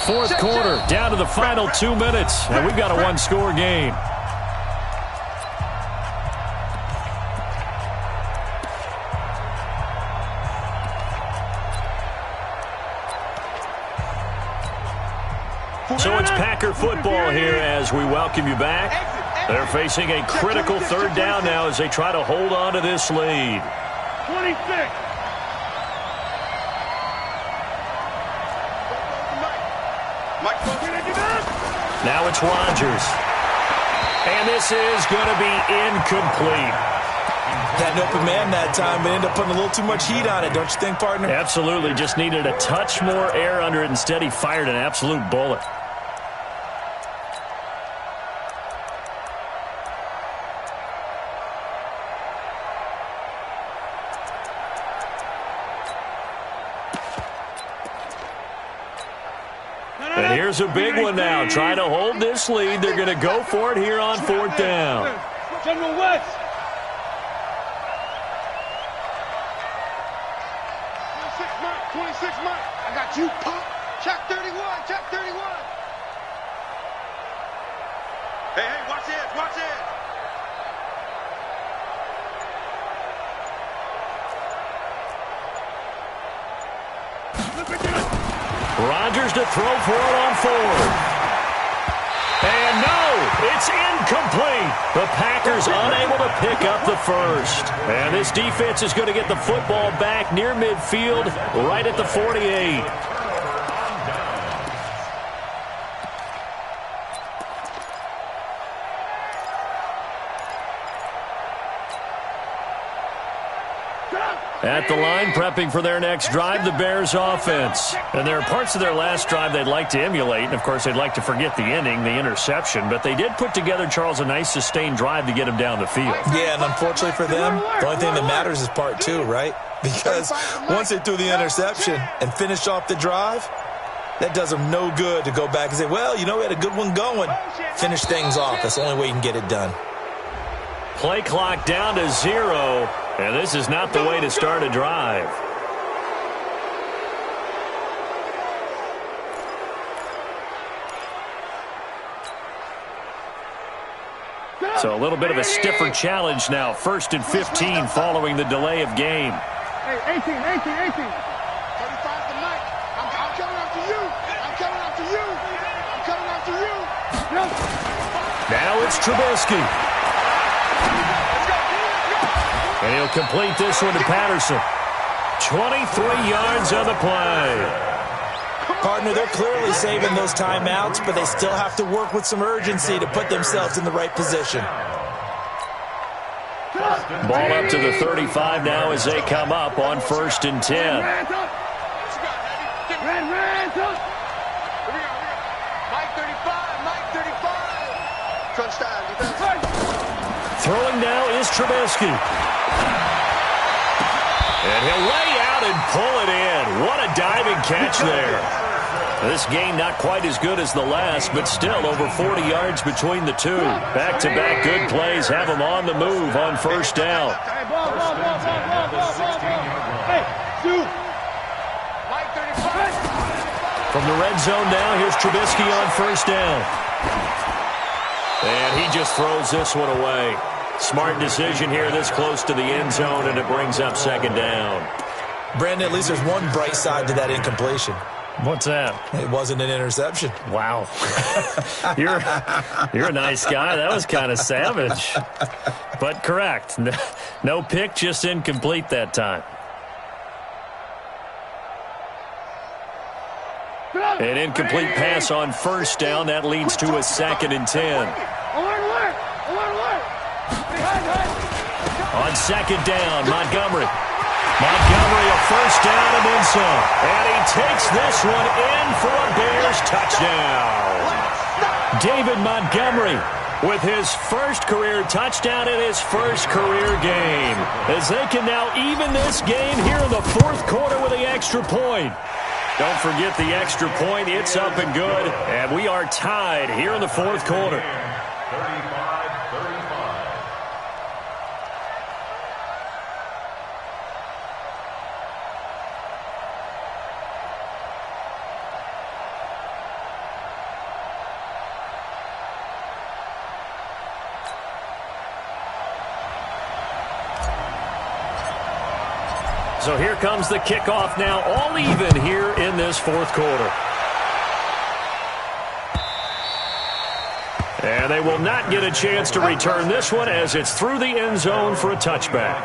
Fourth quarter, down to the final 2 minutes, and we've got a 1-score game. So it's Packer football here as we welcome you back. They're facing a critical 3rd down now as they try to hold on to this lead. 26. Now it's Rodgers. And this is going to be incomplete. Had an open man that time, but ended up putting a little too much heat on it, don't you think, partner? Absolutely. Just needed a touch more air under it. Instead, he fired an absolute bullet. And here's a big one now. Trying to hold this lead. They're going to go for it here on 4th down. General West. 26 Mike. I got you, punk. Check 31. Check 31. Hey, watch it. Watch it. Rodgers to throw for it on 4th. And no, it's incomplete. The Packers unable to pick up the first. And this defense is going to get the football back near midfield, right at the 48. At the line, prepping for their next drive, the Bears offense. And there are parts of their last drive they'd like to emulate. And, of course, they'd like to forget the ending, the interception. But they did put together, Charles, a nice sustained drive to get them down the field. Yeah, and unfortunately for them, the only thing that matters is part 2, right? Because once they threw the interception and finished off the drive, that does them no good to go back and say, well, you know, we had a good one going. Finish things off. That's the only way you can get it done. Play clock down to 0. And this is not the way to start a drive. So a little bit of a stiffer challenge now. 1st and 15 following the delay of game. Hey, 18. 35 to Mike. I'm coming after you. I'm coming after you. I'm coming after you. Now it's Trubisky. And he'll complete this one to Patterson. 23 yards on the play. Partner, they're clearly saving those timeouts, but they still have to work with some urgency to put themselves in the right position. Ball up to the 35 now as they come up on 1st and 10. Mike 35. Crunch time. Throwing now is Trubisky. And he'll lay out and pull it in. What a diving catch there. This game not quite as good as the last, but still over 40 yards between the two. Back-to-back good plays have them on the move on 1st down. From the red zone now, here's Trubisky on 1st down. And he just throws this one away. Smart decision here this close to the end zone, and it brings up 2nd down. Brandon, at least there's one bright side to that incompletion. What's that? It wasn't an interception. Wow. You're a nice guy. That was kind of savage. But correct. No pick, just incomplete that time. An incomplete pass on 1st down. That leads to a 2nd and 10. On 2nd down, Montgomery. Montgomery, a 1st down and then some. And he takes this one in for a Bears touchdown. David Montgomery with his 1st career touchdown in his 1st career game. As they can now even this game here in the 4th quarter with the extra point. Don't forget the extra point. It's up and good. And we are tied here in the 4th quarter. 35-35. So here comes the kickoff now, all even here in this 4th quarter. And they will not get a chance to return this one as it's through the end zone for a touchback.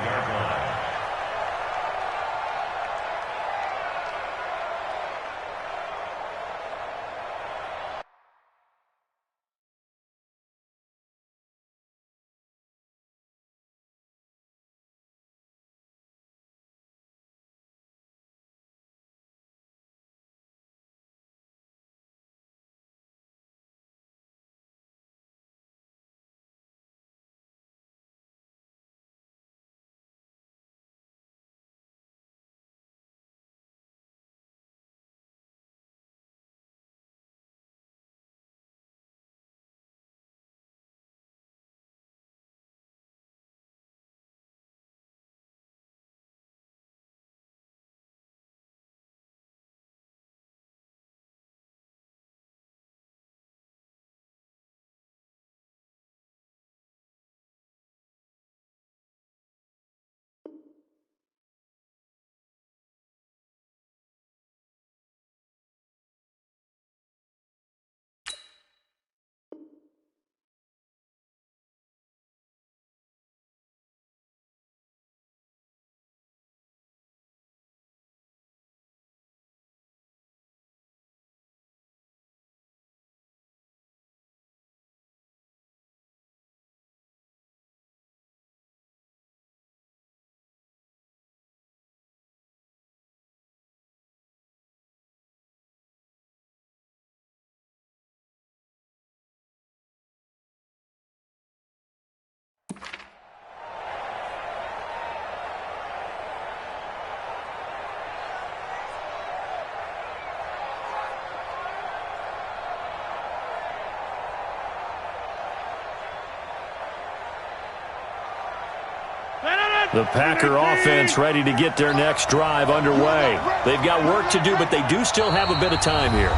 The Packer offense ready to get their next drive underway. They've got work to do, but they do still have a bit of time here.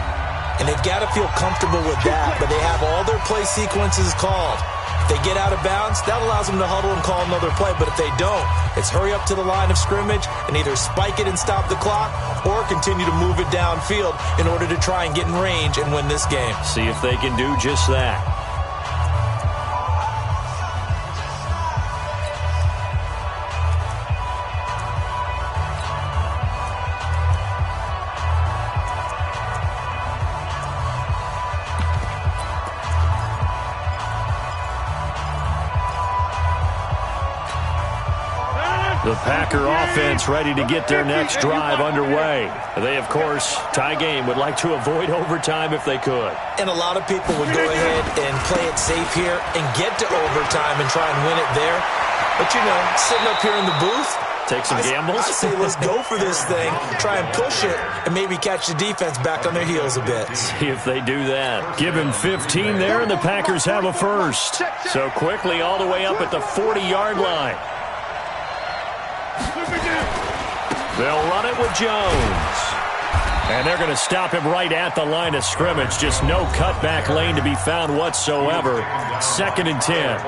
And they've got to feel comfortable with that, but they have all their play sequences called. If they get out of bounds, that allows them to huddle and call another play. But if they don't, it's hurry up to the line of scrimmage and either spike it and stop the clock or continue to move it downfield in order to try and get in range and win this game. See if they can do just that. The Packer offense ready to get their next drive underway. They, of course, tie game, would like to avoid overtime if they could. And a lot of people would go ahead and play it safe here and get to overtime and try and win it there. But, you know, sitting up here in the booth, take some gambles. I say let's go for this thing, try and push it, and maybe catch the defense back on their heels a bit. See if they do that. Give him 15 there, and the Packers have a first. So quickly all the way up at the 40-yard line. They'll run it with Jones. And they're going to stop him right at the line of scrimmage. Just no cutback lane to be found whatsoever. 2nd and 10.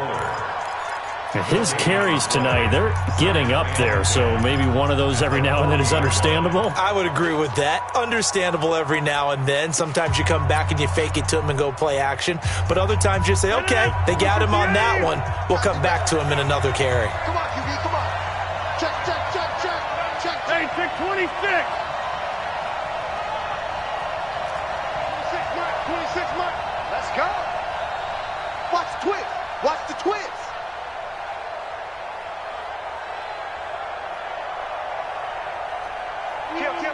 His carries tonight, they're getting up there, so maybe one of those every now and then is understandable. I would agree with that. Understandable every now and then. Sometimes you come back and you fake it to him and go play action. But other times you say, okay, they got him on that one. We'll come back to him in another carry. Come on, QB, come on. Check. Hey, check 26. 26 Mike. Let's go. Watch the twist. Watch the twist.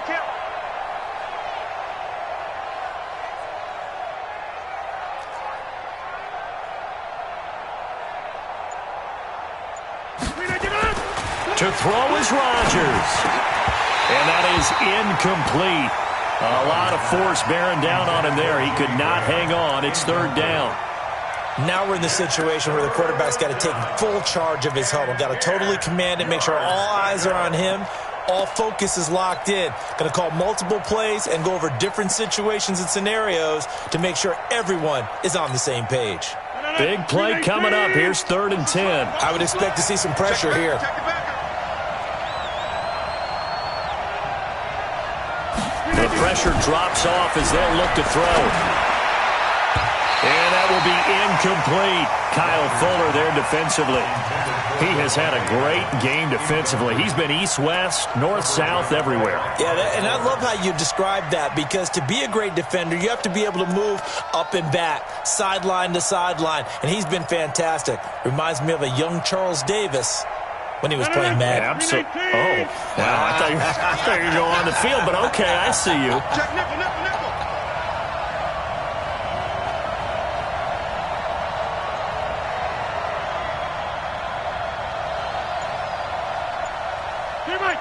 Kill. To throw is Rodgers. And that is incomplete. A lot of force bearing down on him there. He could not hang on. It's 3rd down. Now we're in the situation where the quarterback's got to take full charge of his huddle. Got to totally command it, make sure all eyes are on him. All focus is locked in. Going to call multiple plays and go over different situations and scenarios to make sure everyone is on the same page. Big play coming up. Here's 3rd and 10. I would expect to see some pressure here. The pressure drops off as they'll look to throw. And that will be incomplete. Kyle Fuller there defensively. He has had a great game defensively. He's been east-west, north-south, everywhere. Yeah, and I love how you describe that, because to be a great defender, you have to be able to move up and back, sideline to sideline, and he's been fantastic. Reminds me of a young Charles Davis when he was playing Madden. Absolutely. Oh, wow. I thought you were going to go on the field, but okay, I see you. Check nickel. Here, Mike.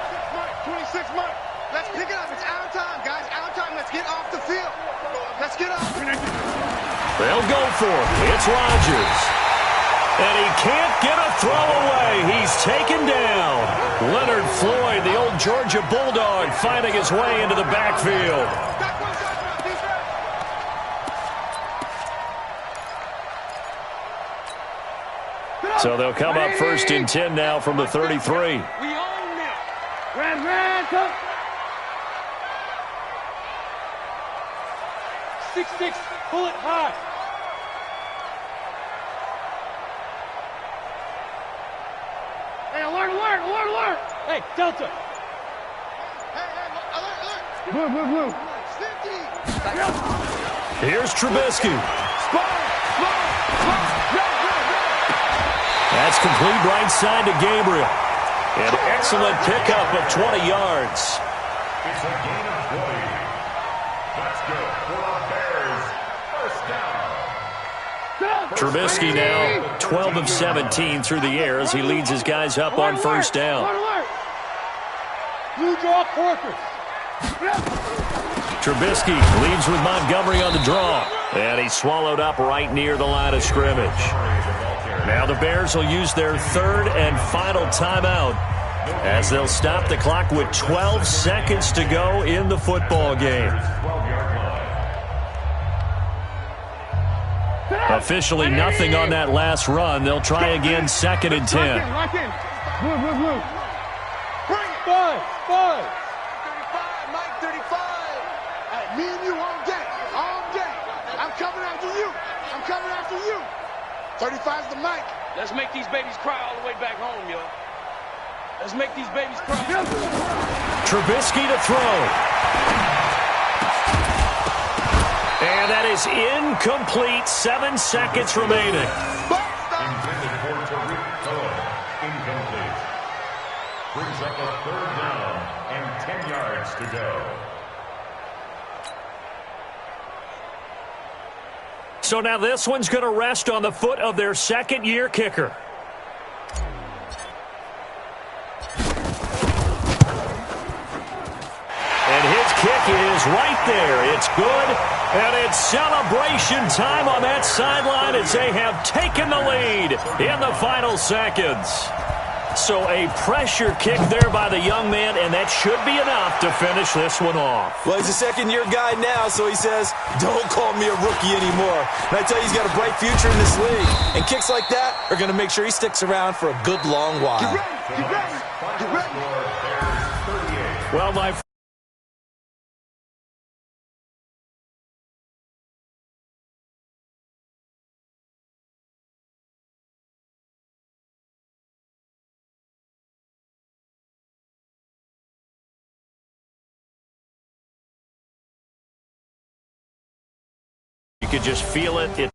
26 Mike. Let's pick it up. It's out of time, guys. Out of time. Let's get off the field. Let's get off. They'll go for it. It's Rodgers. And he can't get a throw away. He's taken down. Leonard Floyd, the old Georgia Bulldog, finding his way into the backfield. So they'll come up 1st and 10 now from the 33. We own it. Ran, come. 6-6, pull it high. Hey, alert. Hey, Delta. Hey, alert. Blue. 50. Here's Trubisky. Spot. That's complete right side to Gabriel. An excellent pickup of 20 yards. It's a gain of 20. That's good for the Bears. First down. Trubisky now 12 of 17 through the air as he leads his guys up on 1st down. Blue draw Corker. Trubisky leads with Montgomery on the draw. And he's swallowed up right near the line of scrimmage. Now the Bears will use their third and final timeout as they'll stop the clock with 12 seconds to go in the football game. Officially nothing on that last run. They'll try again, 2nd and 10. Lock in. Move. Bring it. Five. 35, Mike, 35. Hey, me and you all day. I'm coming after you. 35's the mic. Let's make these babies cry all the way back home, yo. Let's make these babies cry. Trubisky to throw. And that is incomplete. 7 seconds remaining. Intended for Tariq Cohen. Incomplete. Brings up a 3rd down and 10 yards to go. So now this one's going to rest on the foot of their second-year kicker. And his kick is right there. It's good, and it's celebration time on that sideline as they have taken the lead in the final seconds. So a pressure kick there by the young man, and that should be enough to finish this one off. Well, he's a second-year guy now, so he says, don't call me a rookie anymore. And I tell you, he's got a bright future in this league. And kicks like that are going to make sure he sticks around for a good long while. Get ready. Well, my you could just feel it.